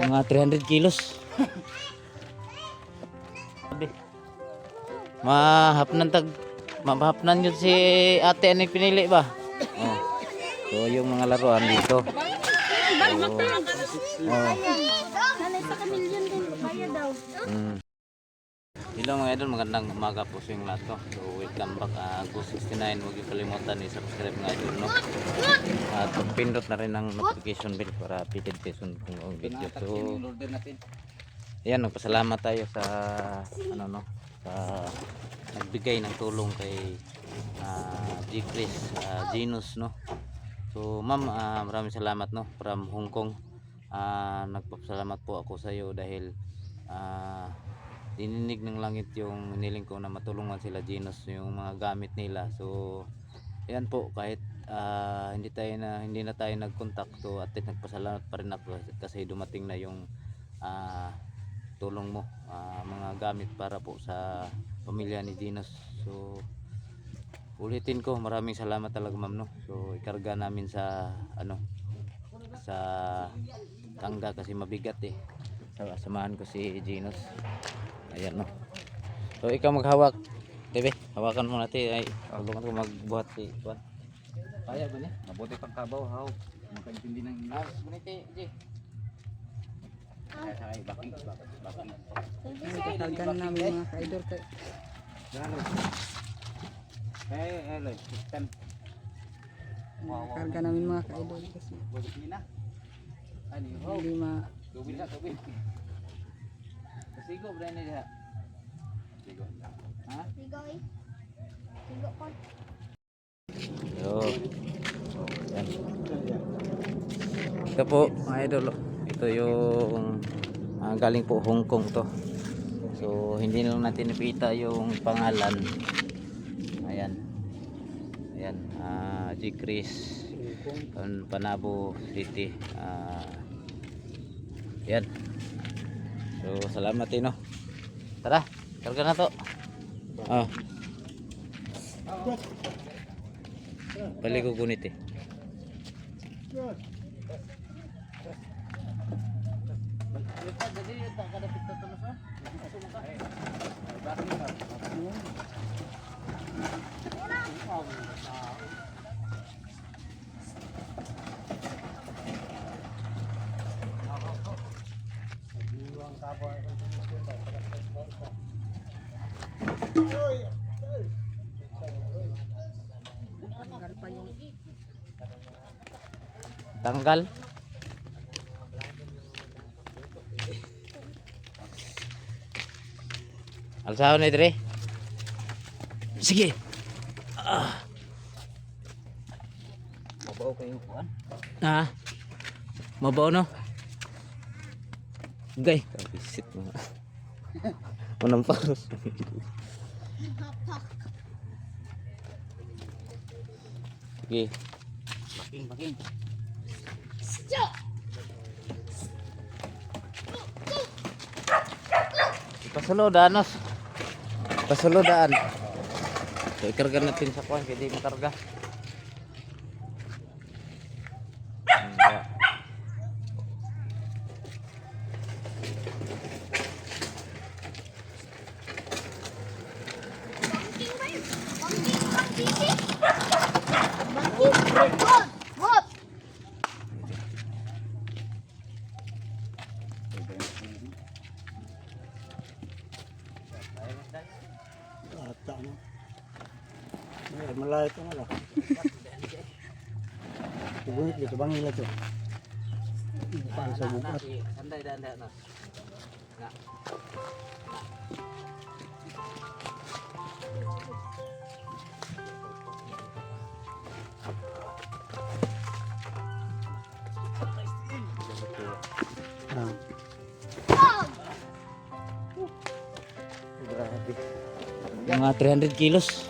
Mga 300 kilos. Mahapnan yun si ate ani pinili ba? Oh. So yung mga laruan dito. Hello mga idol, magandang umaga po sa inyong lahat no? So welcome back August 69. Huwag yung kalimutan i-subscribe mga idol no? At pindot na rin ang notification bell para updated kayo sa kung video. So ayan, nagpasalamat tayo sa ano no, sa nagbigay ng tulong kay G-Chris Genus no. So ma'am, maraming salamat no from Hong Kong. Nagpapasalamat po ako sa iyo dahil dininig ng langit yung hiniling ko na matulungan sila Genus yung mga gamit nila. So ayan po, kahit hindi na tayo nagkontakto at nagpasalamat pa rin ako kasi dumating na yung tulong mo, mga gamit para po sa pamilya ni Genus. So ulitin ko, maraming salamat talaga ma'am no. So ikarga namin sa sa tangga kasi mabigat eh. Samahan ko si Genus. Ayan no. So ikaw maghawak. Bebe, hawakan mo natin ay tulungan ko magbuhat si Juan. Kaya ba niya? Mabuti pang kabaw, haw. Makaintindi ng English. Buniti, G. Kaya sakay baking. Tatalgan namin mga ka-idol kay. Hello, system. Karga namin mga ka-idol kasi hindi Tubil. Sigo bra ni diha. Sigo. Ha? Sigo kon. Yo. Yan. Ito po mga idol. Ito yung galing po Hong Kong to. So hindi lang natin nakita yung pangalan. Ayan. G-Chris Panabo City. Yan. So salamat no. Tara, karga na to. Balik ko gunit eh. Tanggal. Alsahon na dire. Sige. Mabaw kayo kuan. Mabaw no. Gay, kabisit mo. Unang paros. Sige. Baking. Pasulodaan. So ikarga natin sa kuwan kaya di makarga. Malay ito wala. Tubunit dito bang nila to. Paano sa bukas? Sanday na. Mga 300 kilos.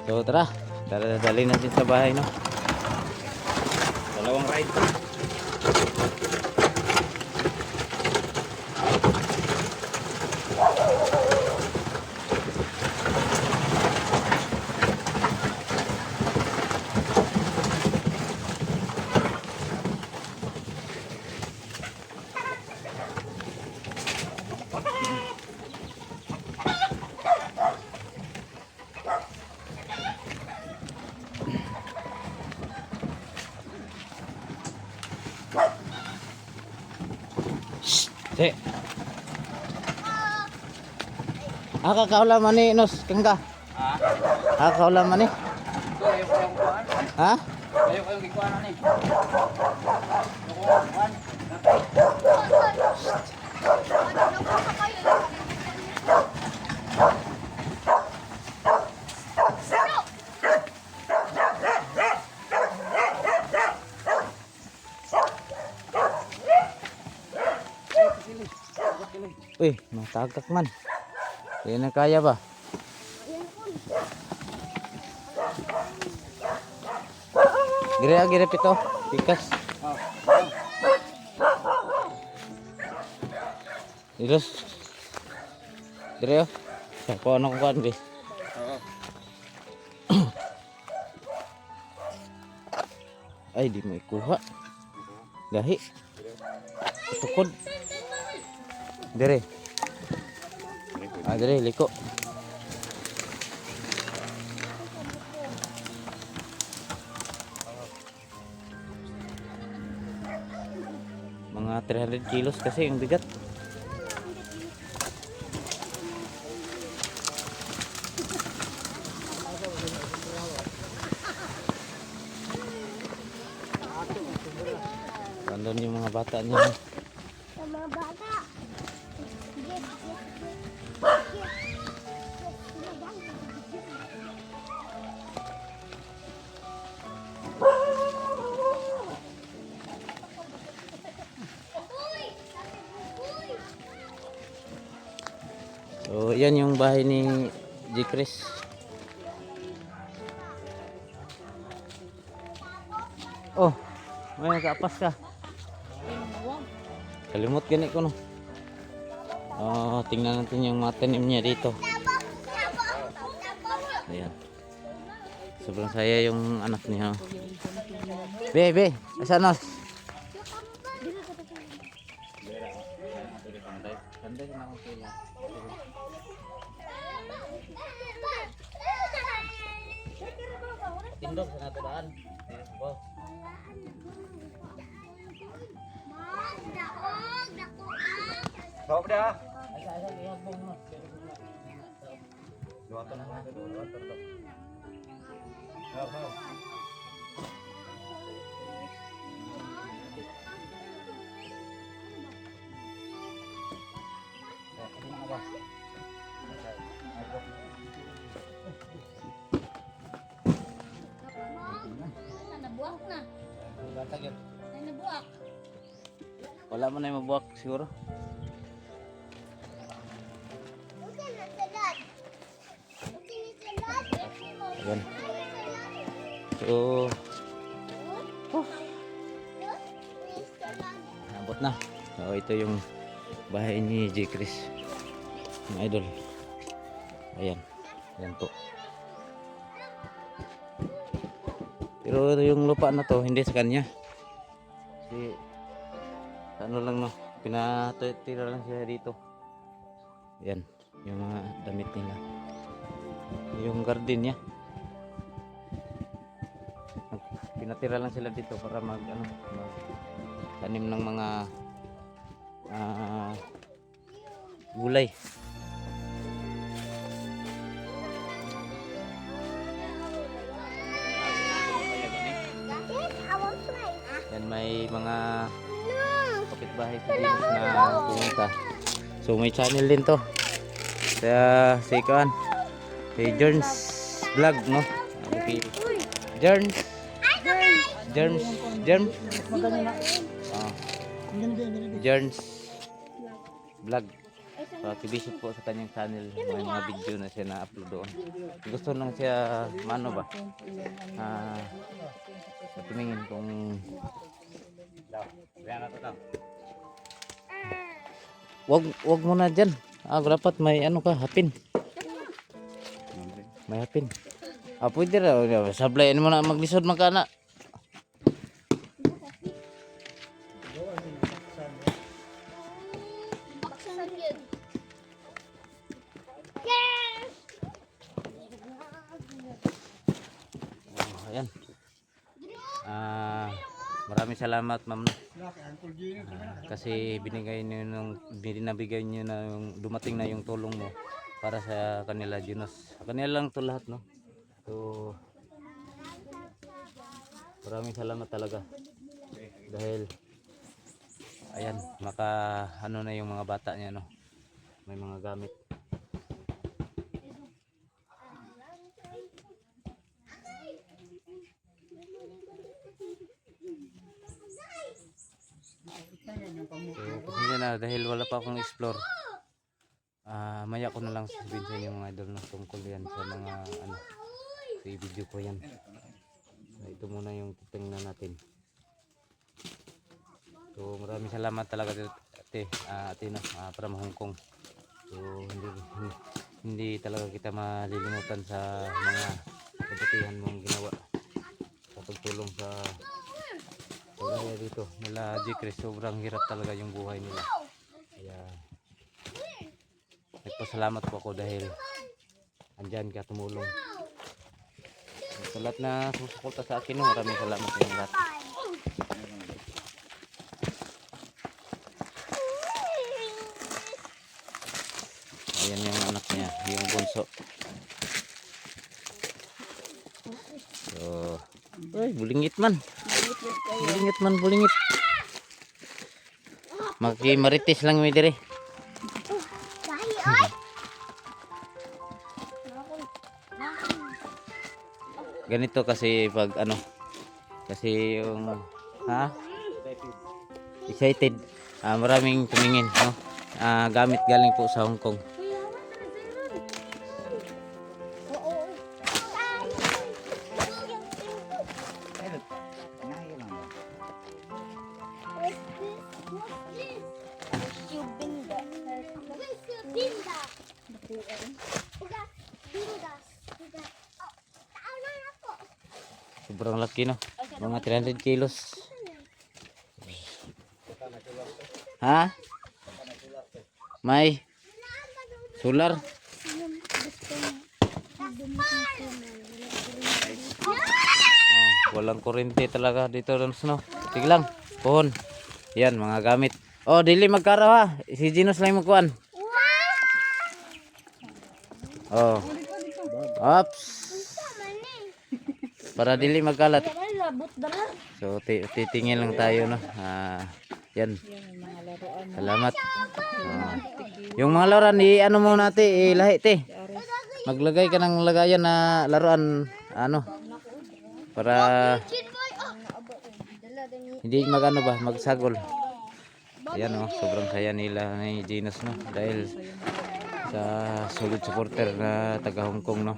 So tara, dali natin sa bahay no. Dalawang ride. Si. Kakaulam man ni Nos kangga. Kakaulam man ni. Ayaw ko yung kuhaan. Ha? Ayaw ko yung kuhaan ni. Uy, matagak man. Hindi na kaya ba? Gire pito. Pikas. Ilos. Dire. Ko ano ko kan, be. Ay, di mo ikuha. Gahi. Tukod. Dire. Dire, liko. Mga 300 kilos kasi yung bigat. Nandun yung mga bata niya. Sa mga bata. So, yan yung bahay ni G. Chris. Oh, may nakapas ka. Kalimot gani ko, no. Oh, tingnan natin yung mga tanim niya dito. Ayan. Sobrang saya yung anak niya. Be, asa Nos? Tindog sa natadaan. Bawa dah. Nabuak na. Ay, nabuak. Wala mo na yung mabuwak siguro. Ayan. So, abot na. So, ito yung bahay ni J. Chris. Mga idol. Ayan. Ayan po. Pero yung lupa na to, hindi sa kanya. Kasi, ano lang no, pinatira lang siya dito. Ayan. Yung mga damit nila. Yung garden niya. Pinatira lang sila dito para mag tanim ng mga gulay. Yan, may mga kapitbahay sa Dinos na pumunta. So may channel din to. Sa si Kuan, si Jerns Vlog, no? Okay. Jerns Jerns Vlog. So, activation po sa kanyang channel. May mga video na siya na-upload doon. Gusto lang siya, mano ba? Tumingin kung wag mo na dyan. Dapat may ano ka, hapin. May hapin. Pwede ra. Sablayan mo na maglisod magkana. Ayan. maraming salamat ma'am. Kasi binabigay niyo na yung dumating na yung tulong mo para sa kanila Ginos. Sa kanila lang to lahat, no. So maraming salamat talaga. Dahil ayan, ano na yung mga bata niya, no. May mga gamit. So, pasensya na dahil wala pa akong explore. Maya ko na lang sabihin sa inyo mga idol na tungkol yan sa mga ano. So, i-video ko yan. So, ito muna yung titingnan natin. So, maraming salamat talaga ate no, from Hong Kong. So, hindi talaga kita malilimutan sa mga kabutihan mong ginawa sa pagtulong sa kagaya dito nila G-Chris. Sobrang hirap talaga yung buhay nila, kaya nagpasalamat po ako dahil andyan ka tumulong. Sa lahat na susuporta sa akin, maraming salamat sa inyo lahat. Ayan yung anak niya, yung bunso. So, ay, bulingit man. Bulingit man, bulingit. Marites lang may dire. Ganito kasi pag ano, kasi yung excited, maraming tumingin, no. Gamit galing po sa Hong Kong. Sobrang laki, no, mga 300 kilos. May solar. Walang kuryente talaga dito, no. Sige lang, pohon. Yan, mga gamit. Dili magkaraw ha. Si Ginos lang magkuhan. Ops. Para dili magkalat. So titingin lang tayo, no. Yan. Salamat. Yung mga laruan ano mo natin ilahi te. Maglagay ka ng lagayan na laruan ano para hindi magsagol. Ayan, sobrang saya nila ni Ginos, no, dahil sa solid supporter na taga Hong Kong, no.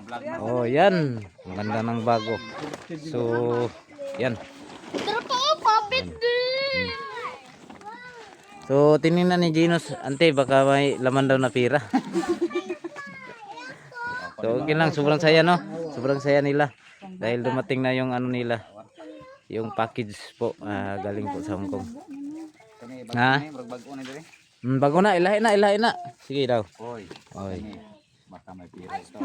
Yan, ang ganda ng bago. So yan. So tinignan ni Ginos, ante baka may laman daw na pira. So okay lang, sobrang saya, no. Sobrang saya nila dahil dumating na yung ano nila, yung package po, galing po sa Hong Kong. Bago na, ilahi na. Sige daw. Oy. Baka may pira ito.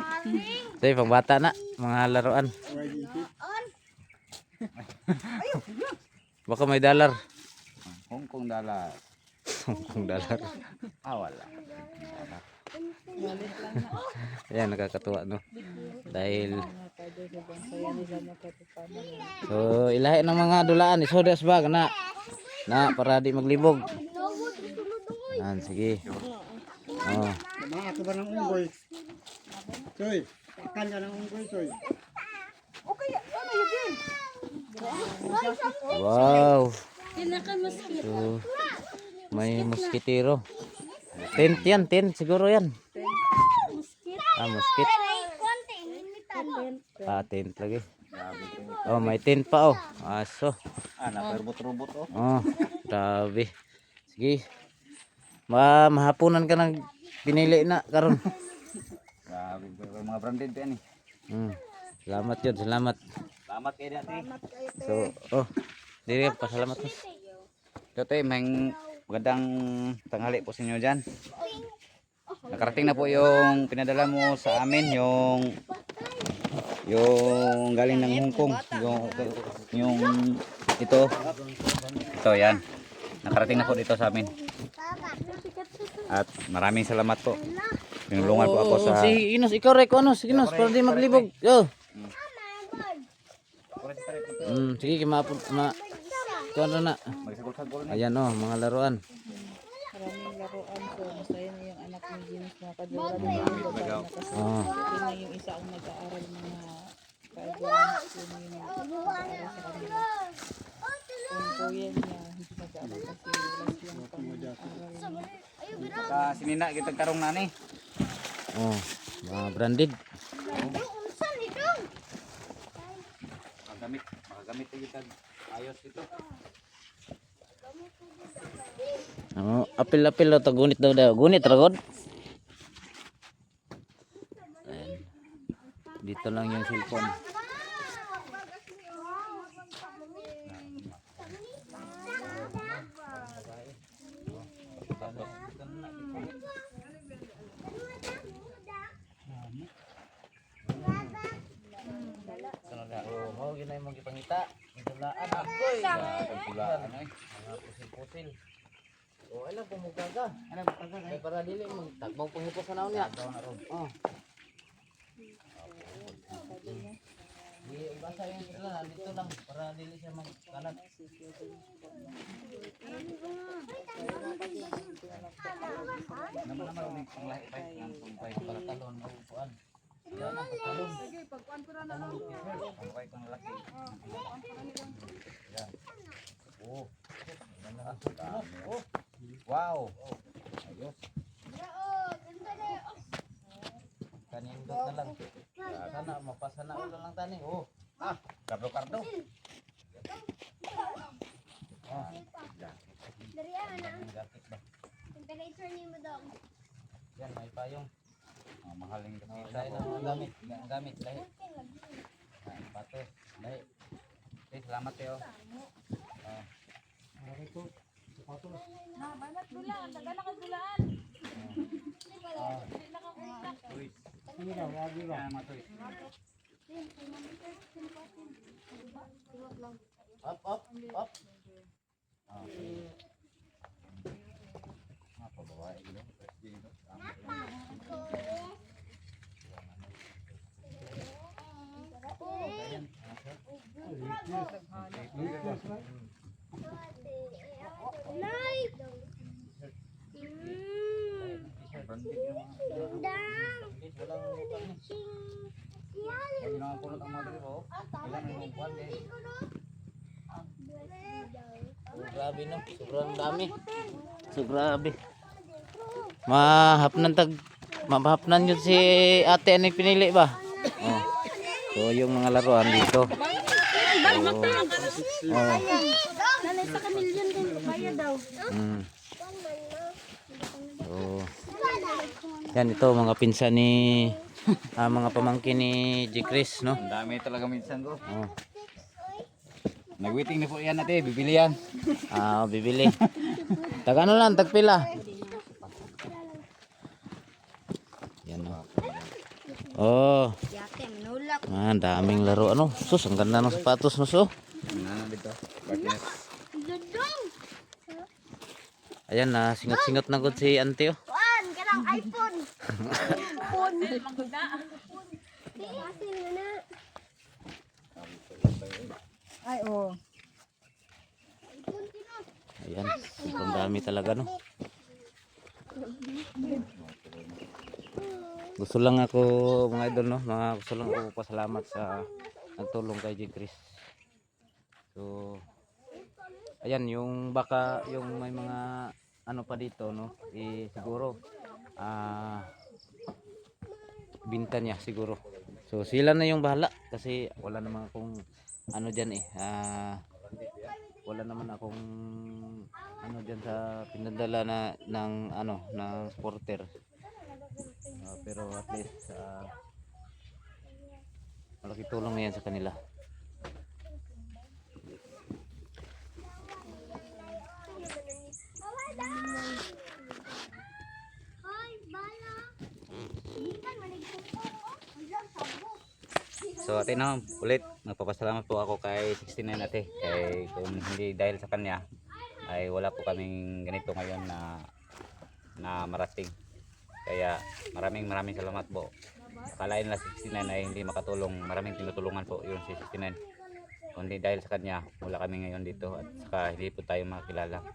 Say, pang bata na, mga laruan. Baka may dollar. Hong Kong dollar. Hong Kong dollar. Wala. Ayan, nakakatuwa, no. Dahil so ilahi ng mga dulaan, isodas bag na para di maglibog. Yan, sige. Mga ato ba ng unggoy? Soy, akan ka ng unggoy, soy. Wow. So, may moskitero. Tent yan, tent siguro yan. Moskit. Tent lagi. May tent pa, aso. Naperbot-robot, Grabe. Sige. Mahapunan ka ng pinili na karon. Grabe, mga branded yan eh. Salamat yun, salamat. Salamat kayo dati. So, diri pasalamat mo. Ito may magandang tanghali po sa inyo dyan. Nakarating na po yung pinadala mo sa amin, yung galing ng Hong Kong, yung Ito yan. Nakarating na po dito sa amin. At maraming salamat po. Pinulungan po ako sa... Si Inos, ikaw Rek, ano? Si Inos, para di maglibog. Yo. Sige, ikaw na. Magsagol-sagol na. Ayan oh, mga laruan. Maraming laruan po. Masaya na yung anak ni Jeans mga ka-idol. Yung babae na kasi. Oh. Yun na yung isa ang nag-aaral mga ka-idol. Yun yung nag-aaral sa kanila. Kung po yan niya, hindi nag-aaral kasi wala siyang pang-aaral. Saka sinina, kitang karong nani. Oh, mga branded. Makagamit kita. Ayos ito. Oh, apil-apil to gunit daw. Gunit ragod. Ayan. Dito lang yung cellphone. Oh, ginay mong gipangita. Itulaan akoy. Itulaan ay mga pusil-pusil. Oh, alam pumugaga. Alam pumugaga. Kay para dili mo tagbang panghipo sa naon niya. Oh. Di basa yung sila dito lang para dili siya magkalat. Naman ulit panglahi pa ng pangpay para talon o upuan. Yan ang talon. Sige, pagkuan ko na na. Pangpay kang laki. Yan. Oh. Oh. Wow. Ayos. Kanindot na lang. Sana mapasana ko lang tani. Oh. Kardo-kardo. Oh. Dari ana. Gapit ba? Temperature ni mo daw. Yan may payong. Mahaling kasi. Dahil na mga gamit lahi. Pato. Lahi. Okay, salamat kayo. Na, banat dulaan, taga na dulaan. Sige na, wagi ba? Matoy. Up. Apa bawa ini? Nay. Walang pulot ang mga dito. Ilan ang kuwan eh. Grabe no. Sobrang dami. So grabe. Mahapnan yun si ate ano yung pinili ba? Oh. So yung mga laruan dito. Oh. Nanay sa kamilyon din kaya daw. So yan ito mga pinsan ni mga pamangkin ni G. Chris no. Ang dami talaga minsan ko. Oh. Nag-waiting na po yan natin, bibili yan. Bibili. Tag ano lang, tagpila. Yan o. Oh. Yate minulak. Daming laro. Ano? Sus, ang ganda ng sapatos no so. Ano dito? Bakit? Dudong. Ayan na, singot-singot na gud si auntie oh. Kuan kanang iPhone. Phone, mangguda. Asin na. Ay, oh. Ayan, sobrang dami talaga no. Gusto lang ako mga idol no, gusto lang ako pasalamat sa nagtulong kay G. Chris. So ayan yung baka yung may mga ano pa dito no, siguro binta niya siguro. So sila na yung bahala kasi wala naman akong ano diyan wala naman akong ano diyan sa pinadala na ng ano ng supporter. Pero at least malaki tulong na yan sa kanila. So ate naman ulit, nagpapasalamat po ako kay 69 ate. Kay kung hindi dahil sa kanya ay wala po kaming ganito ngayon na marating. Kaya maraming salamat po. Akalain nila 69 ay hindi makatulong, maraming tinutulungan po yung si 69. Kundi dahil sa kanya, wala kami ngayon dito at saka hindi po tayo makakilala.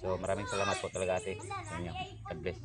So maraming salamat po talaga ate sa inyo. God bless.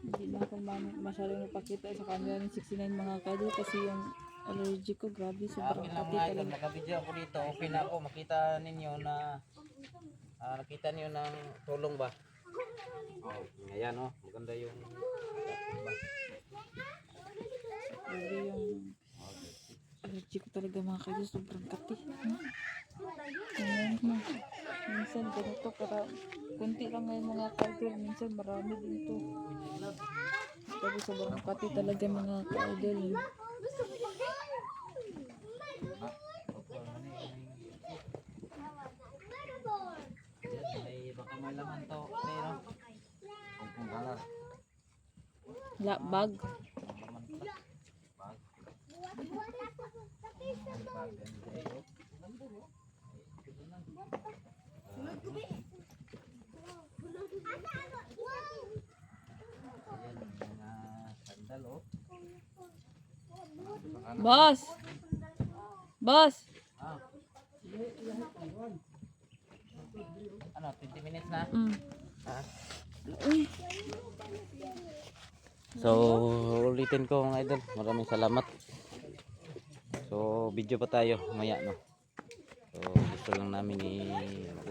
Hindi na ako masyadong napakita sa camera ng 69 mga kadol kasi yung allergy ko grabe sobrang Akin lang kati mga idol, talaga. nakabidyo ako dito. Okay na ako, makita ninyo na nakita niyo ng tulong ba? Oh, ayan oh, maganda yung Grabe yung allergy ko talaga mga kadol, sobrang kati. Ngayon mo, minsan ganito para kunti lang ngayon mga kadol, minsan marami dito. Grabe sobrang kati talaga mga kadol. may baka may laman to. Pero Bag. sandal oh. Boss! Boss! Ano, 20 minutes na? Mm. So, ulitin ko mga idol. Maraming salamat. So, video pa tayo maya no. So,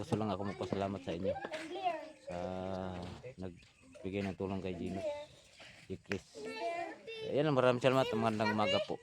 gusto lang ako magpasalamat sa inyo sa nagbigay ng tulong kay Gino. Si Chris. Ayan, maraming salamat. Magandang umaga po.